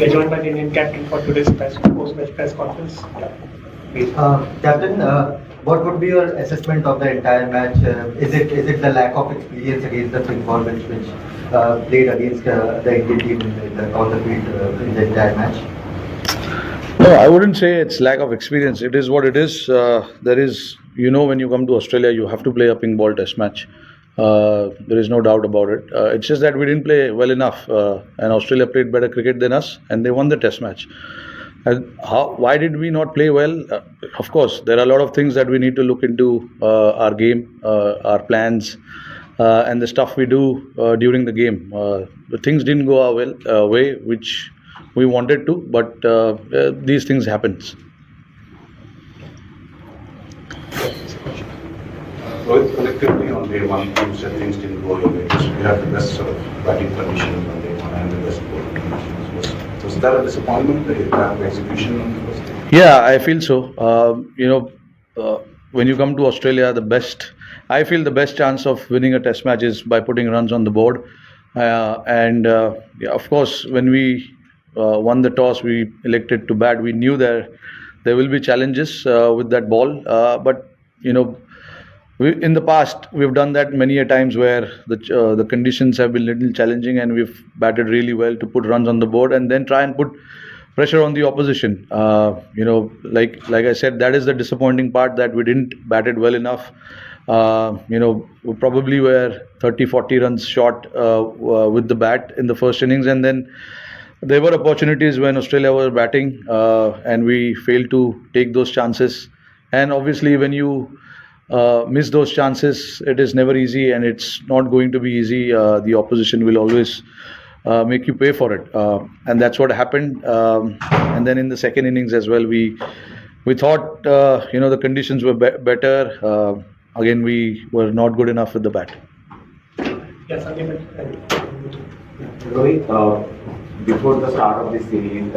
We are joined by the Indian captain for today's post-match press conference. Yeah. Please. Captain, what would be your assessment of the entire match? Is it the lack of experience against the pink ball which played against the Indian team on the field in the entire match? No, I wouldn't say it's lack of experience. It is what it is. There is, when you come to Australia, you have to play a pink ball test match. There is no doubt about it. It's just that we didn't play well enough, and Australia played better cricket than us, and they won the test match. And why did we not play well? Of course, there are a lot of things that we need to look into our game, our plans, and the stuff we do during the game. The things didn't go our way, which we wanted to, but these things happens. Rohit, collectively on day one, you said things didn't go your way. You had the best sort of batting conditions on day one and the best bowling conditions. Was that a disappointment, the lack of execution on the first day? Yeah, I feel so. When you come to Australia, I feel the best chance of winning a test match is by putting runs on the board. Of course, when we won the toss, we elected to bat. We knew there will be challenges with that ball, but in the past, we've done that many a times where the conditions have been little challenging, and we've batted really well to put runs on the board and then try and put pressure on the opposition. Like I said, that is the disappointing part, that we didn't bat it well enough. We probably were 30-40 runs short with the bat in the first innings, and then there were opportunities when Australia was batting, and we failed to take those chances. And obviously, when you miss those chances, it is never easy, and it's not going to be easy. The opposition will always make you pay for it, and that's what happened. And then in the second innings as well, we thought the conditions were better. Again, we were not good enough with the bat. Yes, Rohit, before the start of this series,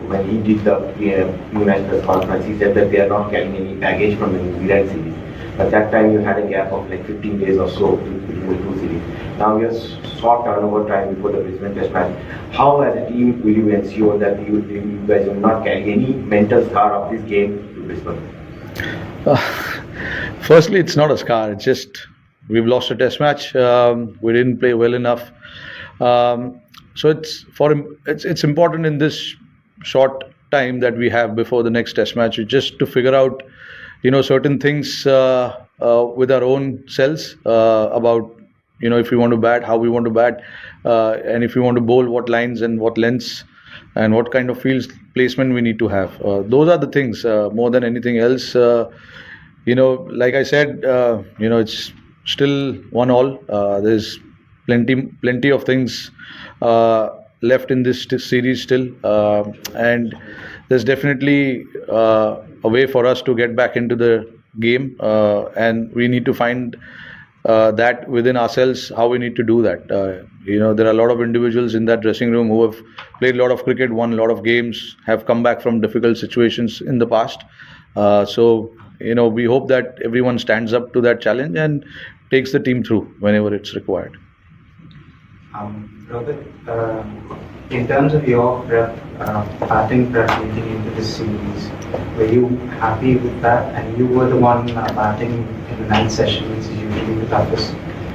when he did the pre-match press conference, he said that they are not carrying any baggage from the New Zealand series. But that time you had a gap of like 15 days or so between the two series. Now we have short turnover time before the Brisbane Test match. How, as a team, will you ensure that you guys will not carry any mental scar of this game to Brisbane? Firstly, it's not a scar. It's just we've lost a Test match. We didn't play well enough. So it's important in this short time that we have before the next Test match, just to figure out certain things with our own selves about if we want to bat, how we want to bat, and if we want to bowl, what lines and what lengths and what kind of field placement we need to have. Those are the things more than anything else. Like I said, it's still 1-1. There's plenty of things left in this series still, and there's definitely a way for us to get back into the game, and we need to find that within ourselves, how we need to do that. There are a lot of individuals in that dressing room who have played a lot of cricket, won a lot of games, have come back from difficult situations in the past. So we hope that everyone stands up to that challenge and takes the team through whenever it's required. Rohit, in terms of your batting prep leading into this series, were you happy with that? And you were the one batting in the ninth session, which is usually the toughest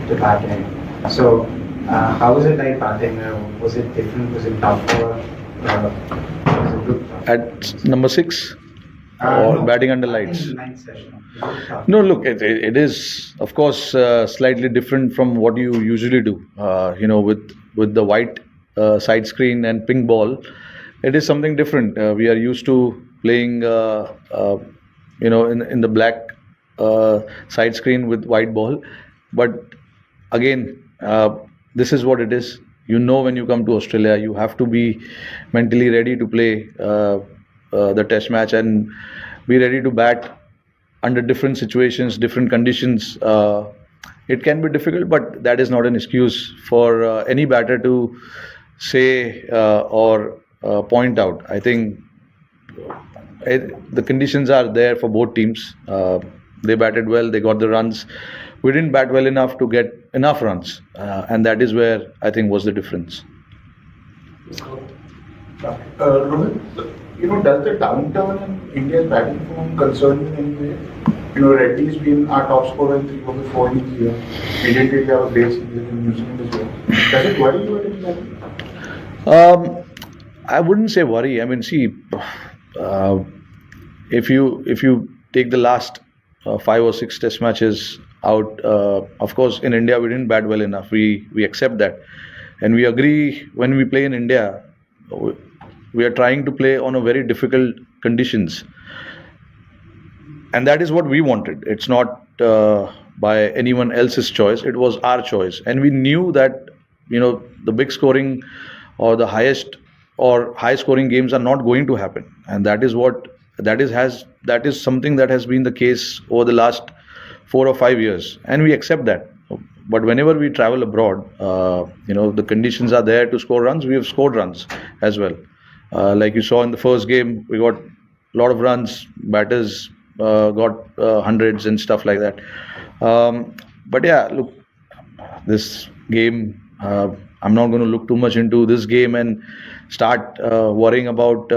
to bat in. So, how was it like batting? Was it different? Was it tougher? Was it good? At number 6? Or No, batting under lights? In the ninth session. Was it tough? No, look, it is, of course, slightly different from what you usually do. With the white side screen and pink ball, it is something different. We are used to playing, in the black side screen with white ball. But again, this is what it is. When you come to Australia, you have to be mentally ready to play the Test match and be ready to bat under different situations, different conditions. It can be difficult, but that is not an excuse for any batter to say or point out. I think the conditions are there for both teams. They batted well, they got the runs. We didn't bat well enough to get enough runs, and that is where I think was the difference. Rohit, does the downturn in India's batting form concern you in any way? Reddy's been our top scorer in 3 of the 4 leagues here. We didn't really have a great season in New Zealand as well. Does it worry you at any level? I wouldn't say worry. I mean, see, if you take the last 5 or 6 test matches out, of course, in India we didn't bat well enough. We accept that, and we agree when we play in India, we are trying to play on a very difficult conditions, and that is what we wanted. It's not by anyone else's choice. It was our choice, and we knew that the big scoring or the highest or high scoring games are not going to happen, and that is something that has been the case over the last 4 or 5 years, and we accept that. But whenever we travel abroad, the conditions are there to score runs. We have scored runs as well. Like you saw in the first game, we got a lot of runs. Batters got hundreds and stuff like that. But yeah, look, this game, I'm not going to look too much into this game and start worrying about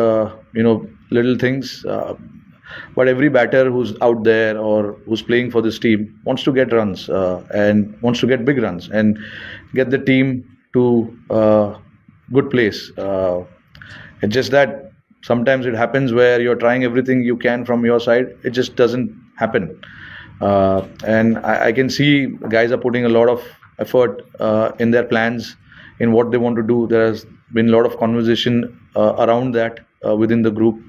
little things. But every batter who's out there or who's playing for this team wants to get runs and wants to get big runs and get the team to good place. It's just that sometimes it happens where you're trying everything you can from your side. It just doesn't happen. And I can see guys are putting a lot of effort in their plans, in what they want to do. There has been a lot of conversation around that within the group.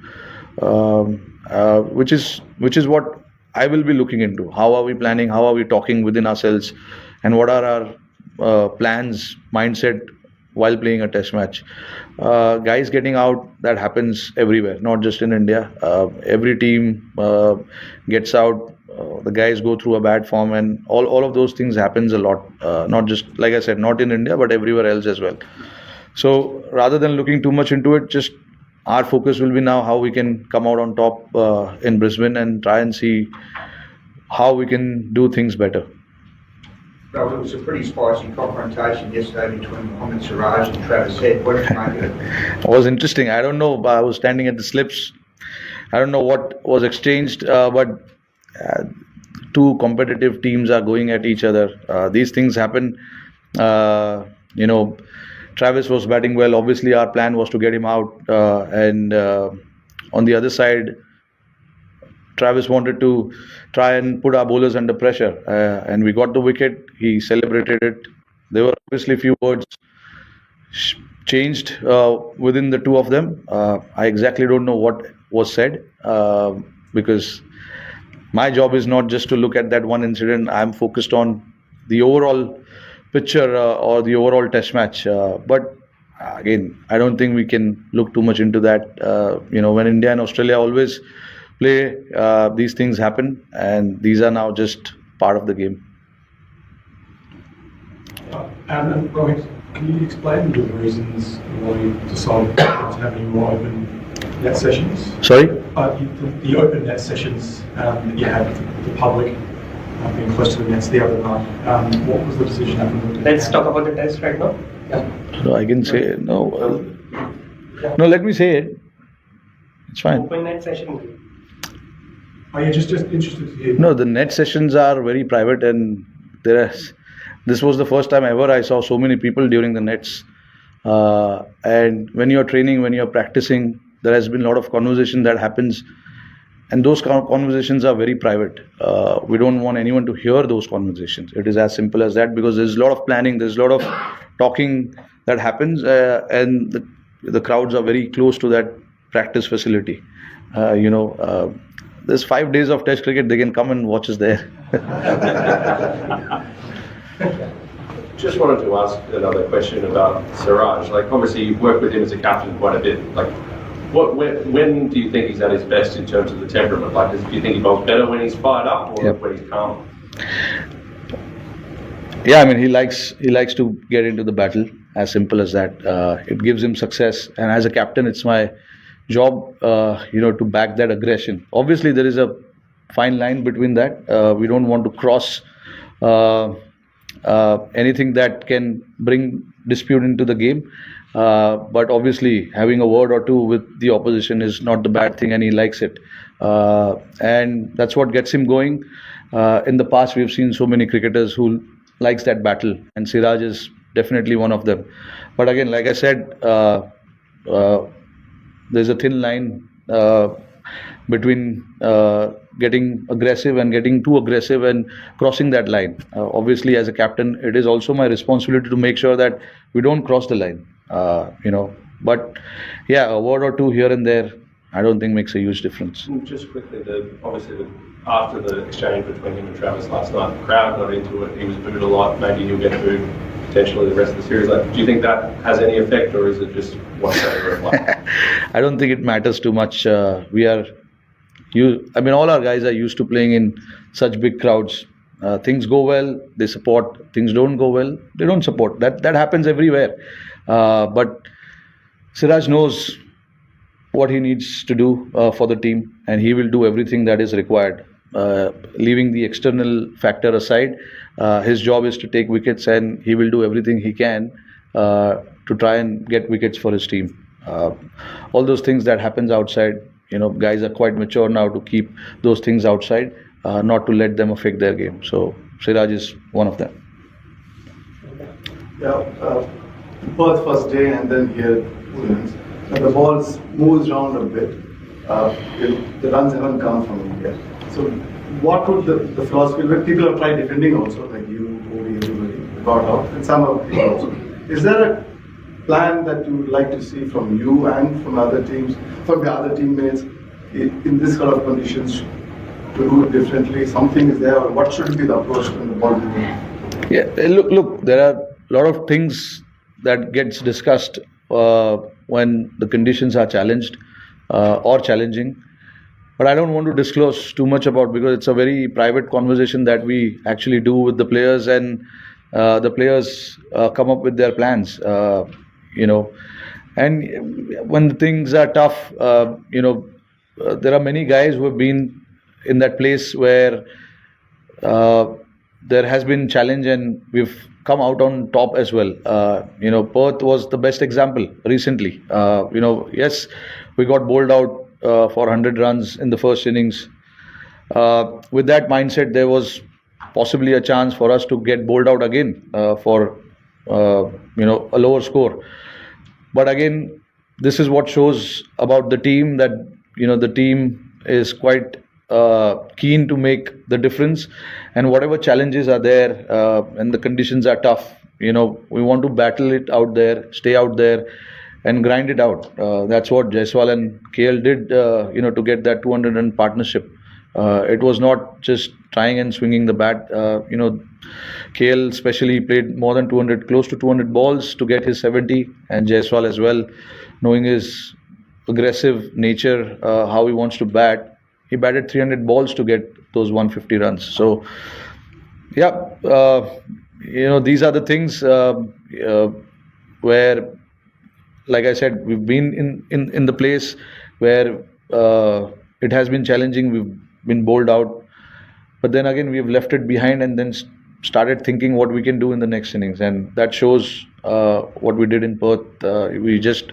Which is what I will be looking into. How are we planning? How are we talking within ourselves? And what are our plans, mindset while playing a test match? Guys getting out, that happens everywhere, not just in India. Every team gets out. The guys go through a bad form, and all of those things happens a lot. Not just, like I said, not in India, but everywhere else as well. So rather than looking too much into it, just our focus will be now how we can come out on top in Brisbane and try and see how we can do things better. Well, it was a pretty spicy confrontation yesterday between Mohammad Siraj and Travis Head. What did you make of it? It was interesting. I don't know. I was standing at the slips. I don't know what was exchanged, but two competitive teams are going at each other. These things happen. Travis was batting well. Obviously, our plan was to get him out. And on the other side, Travis wanted to try and put our bowlers under pressure. And we got the wicket. He celebrated it. There were obviously a few words changed within the two of them. I exactly don't know what was said because my job is not just to look at that one incident. I'm focused on the overall picture or the overall test match. But again, I don't think we can look too much into that. When India and Australia always play, these things happen, and these are now just part of the game. And Rohit, can you explain the reasons why you decided to have any more open net sessions? Sorry? The open net sessions that you had with the public being close to the nets the other night. What was the decision? Let's talk about the test right now. So I can say no. No, let me say it. It's fine. Open net session. Oh, yeah, just interested to hear. No, the net sessions are very private, and this was the first time ever I saw so many people during the nets. And when you're training, when you're practicing, there has been a lot of conversation that happens, and those conversations are very private. We don't want anyone to hear those conversations. It is as simple as that, because there's a lot of planning, there's a lot of talking that happens, and the crowds are very close to that practice facility. There's 5 days of Test cricket, they can come and watch us there. Just wanted to ask another question about Siraj. Obviously you've worked with him as a captain quite a bit. When do you think he's at his best in terms of the temperament? Do you think he bowls better when he's fired up or when he's calm? Yeah, I mean, he likes to get into the battle. As simple as that. It gives him success, and as a captain, it's my job, to back that aggression. Obviously, there is a fine line between that. We don't want to cross anything that can bring dispute into the game. But obviously, having a word or two with the opposition is not the bad thing, and he likes it. And that's what gets him going. In the past, we've seen so many cricketers who likes that battle, and Siraj is definitely one of them. But again, like I said, there's a thin line between getting aggressive and getting too aggressive and crossing that line. Obviously, as a captain, it is also my responsibility to make sure that we don't cross the line. But yeah, a word or two here and there, I don't think makes a huge difference. Just quickly, after the exchange between him and Travis last night, the crowd got into it. He was booed a lot. Maybe he'll get booed potentially the rest of the series. Do you think that has any effect, or is it just one sided? I don't think it matters too much. All our guys are used to playing in such big crowds. Things go well, they support. Things don't go well, they don't support. That happens everywhere. But Siraj knows what he needs to do for the team, and he will do everything that is required. Leaving the external factor aside, his job is to take wickets, and he will do everything he can to try and get wickets for his team. All those things that happens outside, guys are quite mature now to keep those things outside, not to let them affect their game. So Siraj is one of them. Perth first day and then here, the ball moves around a bit. The runs haven't come from India. So what would the philosophy be? People have tried defending also, like you, Kohli, everybody got out, and some of people also. Is there a plan that you would like to see from you and from other teams, from the other teammates, in this sort of conditions, to do it differently? Something is there, or what should be the approach when the ball moves? Yeah, look, there are a lot of things that gets discussed when the conditions are challenged or challenging. But I don't want to disclose too much about, because it's a very private conversation that we actually do with the players, and the players come up with their plans. And when the things are tough, there are many guys who have been in that place where there has been challenge, and we've come out on top as well. Perth was the best example recently. Yes, we got bowled out for 100 runs in the first innings. With that mindset, there was possibly a chance for us to get bowled out again for a lower score. But again, this is what shows about the team, that the team is quite keen to make the difference, and whatever challenges are there and the conditions are tough, we want to battle it out there, stay out there and grind it out. That's what Jaiswal and KL did, to get that 200 run partnership. It was not just trying and swinging the bat. KL especially played more than 200, close to 200 balls to get his 70, and Jaiswal as well, knowing his aggressive nature, how he wants to bat. He batted 300 balls to get those 150 runs. So, these are the things where, like I said, we've been in the place where it has been challenging. We've been bowled out, but then again we've left it behind and then started thinking what we can do in the next innings, and that shows what we did in Perth. We just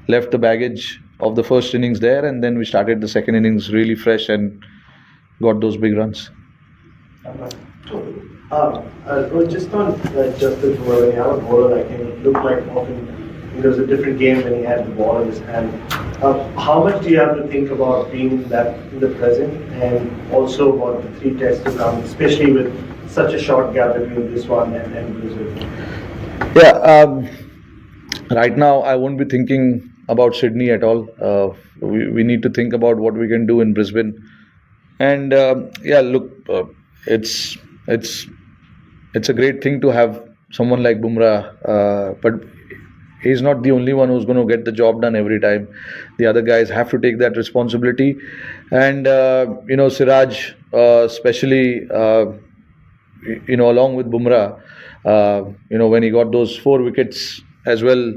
left the baggage of the first innings there, and then we started the second innings really fresh and got those big runs. Just on Justice Bowler, when you have a bowler like him, it looked like often it was a different game when he had the ball in his hand. How much do you have to think about being in the present, and also about the 3 tests to come, especially with such a short gap between this one and Brisbane? Right now I won't be thinking about Sydney at all. We need to think about what we can do in Brisbane. And it's a great thing to have someone like Bumrah, but he's not the only one who's going to get the job done every time. The other guys have to take that responsibility. And Siraj, especially, along with Bumrah, when he got those 4 wickets as well,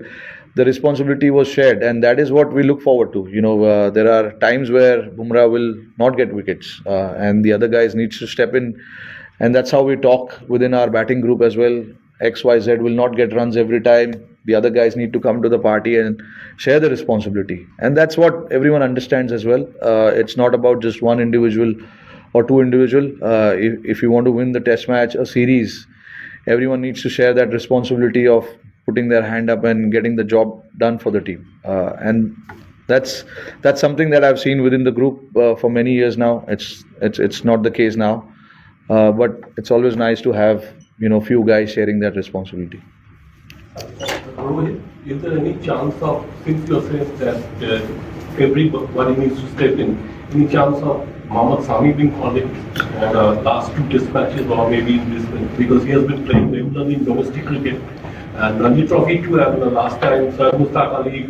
the responsibility was shared, and that is what we look forward to. There are times where Bumrah will not get wickets, and the other guys needs to step in, and that's how we talk within our batting group as well. XYZ will not get runs every time. the other guys need to come to the party and share the responsibility. And that's what everyone understands as well. It's not about just one individual or two individual. If you want to win the test match, a series, everyone needs to share that responsibility of putting their hand up and getting the job done for the team. And that's something that I've seen within the group for many years now. It's not the case now, but it's always nice to have few guys sharing that responsibility. Rohit, is there any chance of, since you're saying that everybody needs to step in, any chance of Mohammad Sami being called in for the last two test matches or maybe in this one? Because he has been playing regularly in domestic cricket. And Ranji Trophy too, and the last time Sir Mustaq Ali,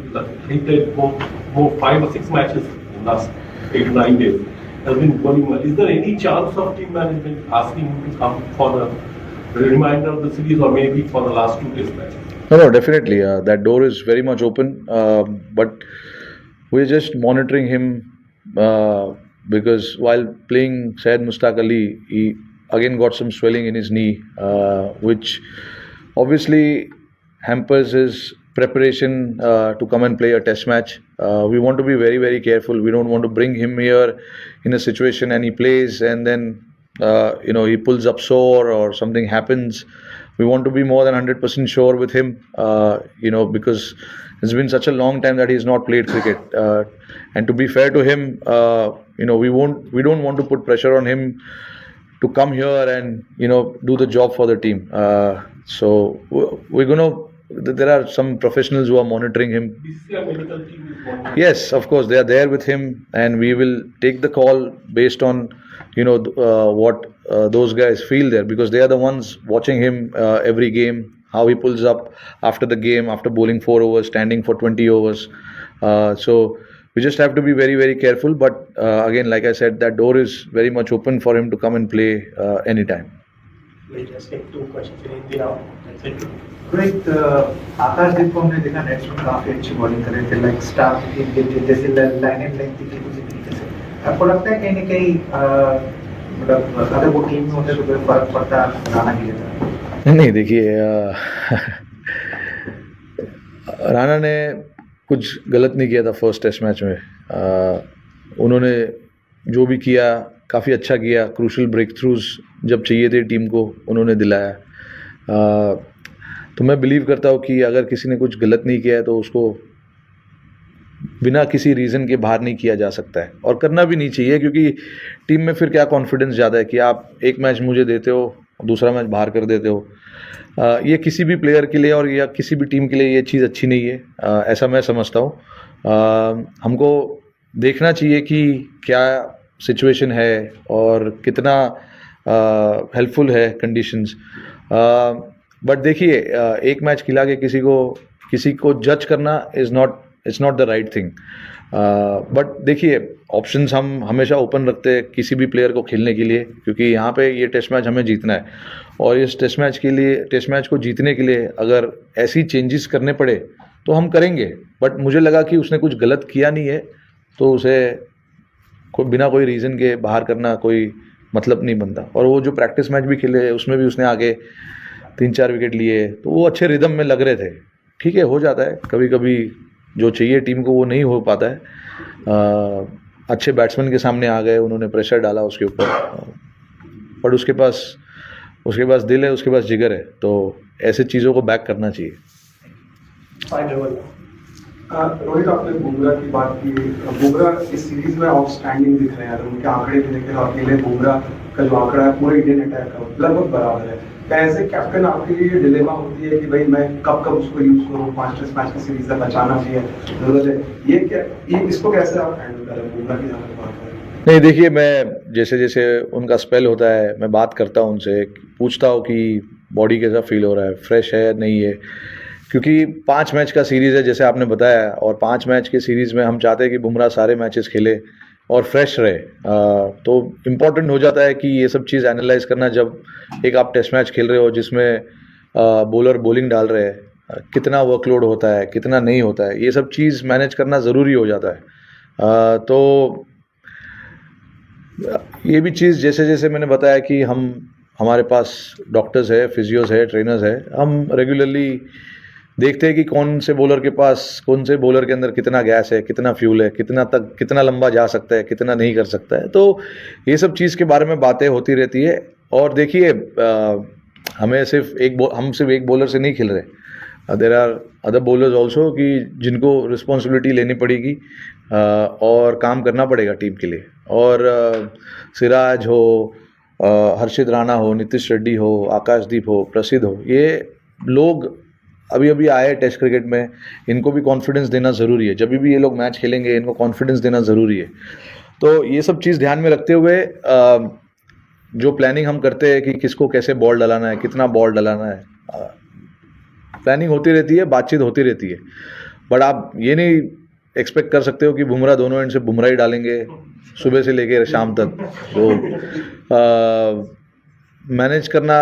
he played more 5 or 6 matches in the last 8 to 9 days. Has been bowling well. Is there any chance of team management asking him to come for the reminder of the series or maybe for the last 2 test matches? No, definitely. That door is very much open. But we're just monitoring him because while playing Syed Mustaq Ali, he again got some swelling in his knee, which obviously hampers his preparation to come and play a test match. We want to be very, very careful. We don't want to bring him here in a situation and he plays and then he pulls up sore or something happens. We want to be more than 100% sure with him, because it's been such a long time that he's not played cricket. And to be fair to him, we don't want to put pressure on him to come here and do the job for the team. So there are some professionals who are monitoring him. BCci medical team is monitoring. Yes, of course, they are there with him, and we will take the call based on what those guys feel there, because they are the ones watching him every game, how he pulls up after the game, after bowling 4 overs, standing for 20 overs. So we just have to be very, very careful. But again, like I said, that door is very much open for him to come and play anytime. We'll just take 2 questions in Hindi now. That's it. Rohit, आकाशदीप को हमने देखा nets में काफी अच्छी bowling कर रहे थे, like staff जैसे लाइन एंड लेंथ थी उसी तरीके से। आपको लगता है कहीं ना कहीं मतलब अगर वो टीम में होते तो कोई फर्क पड़ता राणा की जगह? नहीं, देखिए, राणा ने कुछ गलत नहीं किया था फर्स्ट टेस्ट मैच में। उन्होंने जो भी किया काफ़ी अच्छा किया। क्रूशल ब्रेक थ्रूज जब चाहिए थे टीम को उन्होंने दिलाया। तो मैं बिलीव करता हूँ कि अगर किसी ने कुछ गलत नहीं किया है तो उसको बिना किसी रीज़न के बाहर नहीं किया जा सकता है, और करना भी नहीं चाहिए, क्योंकि टीम में फिर क्या कॉन्फिडेंस ज़्यादा है कि आप एक मैच मुझे देते हो, दूसरा मैच बाहर कर देते हो। ये किसी भी प्लेयर के लिए और या किसी भी टीम के लिए ये चीज़ अच्छी नहीं है, ऐसा मैं समझता हूँ। हमको देखना चाहिए कि क्या सिचुएशन है और कितना हेल्पफुल है कंडीशंस। बट देखिए, एक मैच खिला के किसी को जज करना it's not the right thing. But देखिए, ऑप्शंस हम हमेशा ओपन रखते हैं किसी भी प्लेयर को खेलने के लिए, क्योंकि यहाँ पे ये टेस्ट मैच हमें जीतना है, और इस टेस्ट मैच को जीतने के लिए अगर ऐसी चेंजेस करने पड़े तो हम करेंगे। बट मुझे लगा कि उसने कुछ गलत किया नहीं है, तो उसे बिना कोई रीज़न के बाहर करना कोई मतलब नहीं बनता। और वो जो प्रैक्टिस मैच भी खेले उसमें भी उसने आगे 3-4 विकेट लिए, तो वो अच्छे रिदम में लग रहे थे। ठीक है, हो जाता है कभी कभी, जो चाहिए टीम को वो नहीं हो पाता है। अच्छे बैट्समैन के सामने आ गए, उन्होंने प्रेशर डाला उसके ऊपर, बट उसके पास दिल है, उसके पास जिगर है, तो ऐसे चीज़ों को बैक करना चाहिए। रोहित, आपने बुमराह की बात की। बुमराह इस सीरीज में आउटस्टैंडिंग दिख रहे हैं, अगर उनके आंकड़े भी देखें तो अकेले बुमराह का जो आंकड़ा है पूरे इंडियन अटैक का लगभग बराबर है। एज ए कैप्टन आपके लिए डिलेमा होती है कि भाई मैं कब उसको यूज करूँ, 5 टेस्ट मैच की सीरीज तक बचाना चाहिए, जरूरत है, ये इसको कैसे आप हैंडल करें बुमराह की बात करें? नहीं, देखिए, मैं जैसे जैसे उनका स्पेल होता है मैं बात करता हूँ उनसे, पूछता हूँ कि बॉडी कैसा फील हो रहा है, फ्रेश है नहीं है, क्योंकि 5 मैच का सीरीज़ है जैसे आपने बताया, और 5 मैच के सीरीज़ में हम चाहते हैं कि बुमराह सारे मैचेस खेले और फ्रेश रहे। तो इम्पॉर्टेंट हो जाता है कि ये सब चीज़ एनालाइज करना, जब एक आप टेस्ट मैच खेल रहे हो जिसमें बॉलर बॉलिंग डाल रहे हैं, कितना वर्कलोड होता है, कितना नहीं होता है, ये सब चीज़ मैनेज करना ज़रूरी हो जाता है। तो ये भी चीज़ जैसे जैसे मैंने बताया कि हमारे पास डॉक्टर्स है, फिजियोज है, ट्रेनर्स है, हम रेगुलरली देखते हैं कि कौन से बॉलर के अंदर कितना गैस है, कितना फ्यूल है, कितना लंबा जा सकता है, कितना नहीं कर सकता है। तो ये सब चीज़ के बारे में बातें होती रहती है। और देखिए हम सिर्फ एक बॉलर से नहीं खेल रहे, there are other bowlers also कि जिनको रिस्पॉन्सिबिलिटी लेनी पड़ेगी और काम करना पड़ेगा टीम के लिए। और सिराज हो, हर्षित राणा हो, नीतीश रेड्डी हो, आकाशदीप हो, प्रसिद्ध हो, ये लोग अभी आए टेस्ट क्रिकेट में, इनको भी कॉन्फिडेंस देना ज़रूरी है। जब भी ये लोग मैच खेलेंगे इनको कॉन्फिडेंस देना ज़रूरी है। तो ये सब चीज़ ध्यान में रखते हुए जो प्लानिंग हम करते हैं कि किसको कैसे बॉल डलाना है, कितना बॉल डलाना है, प्लानिंग होती रहती है, बातचीत होती रहती है। बट आप ये नहीं एक्सपेक्ट कर सकते हो कि बुमराह दोनों एंड से बुमराह ही डालेंगे सुबह से लेकर शाम तक। तो मैनेज करना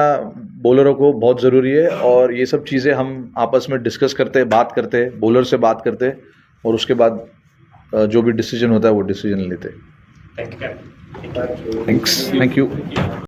बॉलरों को बहुत ज़रूरी है। और ये सब चीज़ें हम आपस में डिस्कस करते हैं, बात करते हैं, बॉलर से बात करते हैं, और उसके बाद जो भी डिसीजन होता है वो डिसीजन लेते हैं। Thank you. Thanks, thank you.